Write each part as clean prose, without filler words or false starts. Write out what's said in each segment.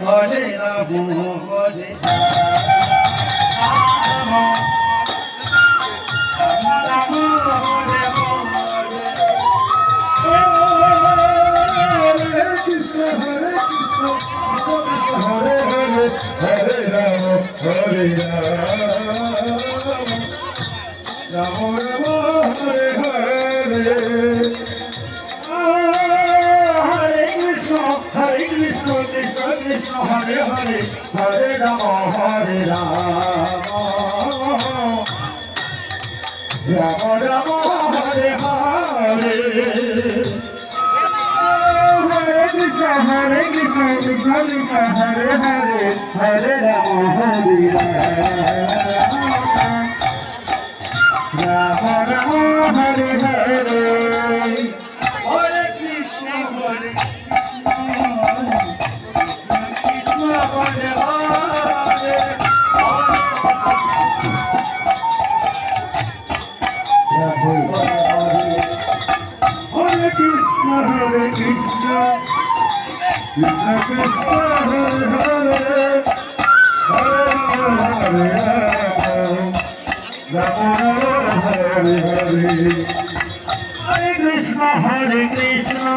Hare Ram Hare Hare Rama, Hare Rama, Rama Rama, Hare Hare. Hare Krishna, Krishna Krishna, Hare Hare, Hare Rama, Hare Rama, Rama Rama, Hare Hare. Hare Krishna, Krishna Krishna, Hare Hare, Hare Rama, Hare Rama, Rama Rama, Hare Hare. Hare Krishna, Hare Krishna, Krishna Hare Hare, Hare Krishna, Hare Krishna, Krishna Krishna, Hare Hare, Hare Rama, Hare Rama, Rama Hare Hare. Hare Krishna, Hare Krishna, Krishna Krishna, Hare Hare, Hare Rama, Hare Rama, Rama Rama, Hare Hare. Hare Krishna, Hare Krishna,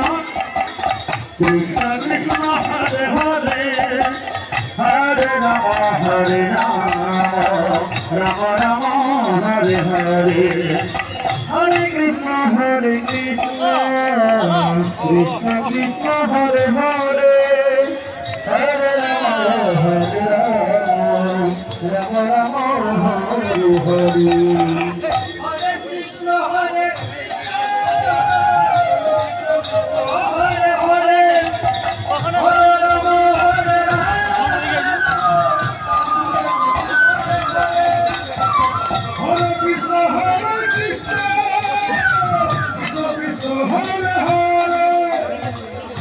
Krishna Krishna, Hare Hare, Hare Rama, Hare Rama, Rama Rama, Hare Hare. Hare Krishna, Hare Krishna, Hare Hare, Hare Rama, Hare Hare Krishna, Hare Krishna, Krishna Krishna, Hare Hare,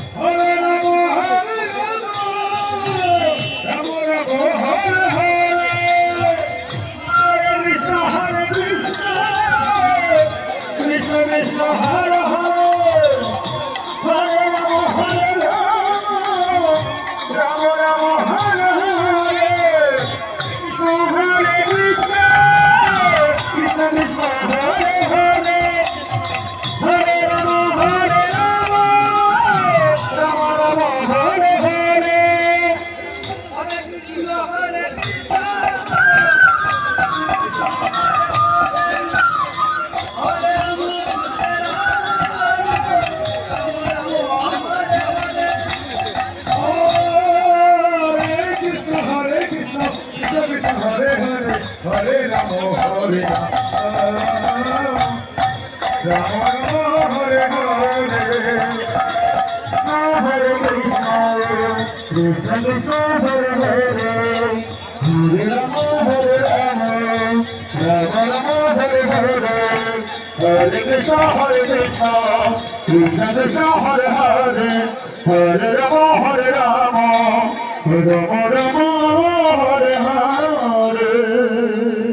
Hare Rama, Hare Rama, Rama Rama, Hare Hare. Hare Krishna, Hare Krishna, Krishna Krishna, Hare Hare, Hare Rama, Hare Rama, Rama Rama, Hare Hare. Krishna, Hare Krishna, Krishna Krishna, Hare Hare, Hare Rama, Hare Rama, Rama Rama, Hare Hare. Hare Krishna, Hare Krishna, Hare Krishna, Hare Krishna, Krishna Krishna, Hare Hare, Hare Rama, Hare Rama, Rama Rama, Hare Hare. Hare Krishna, Krishna Krishna, Hare Hare, Hare Rama, Hare Rama, Rama Rama, Hare Hare. Hare Krishna, Hare Krishna, Krishna Krishna, Hare Hare, Hare Rama, Hare Rama, Rama Rama,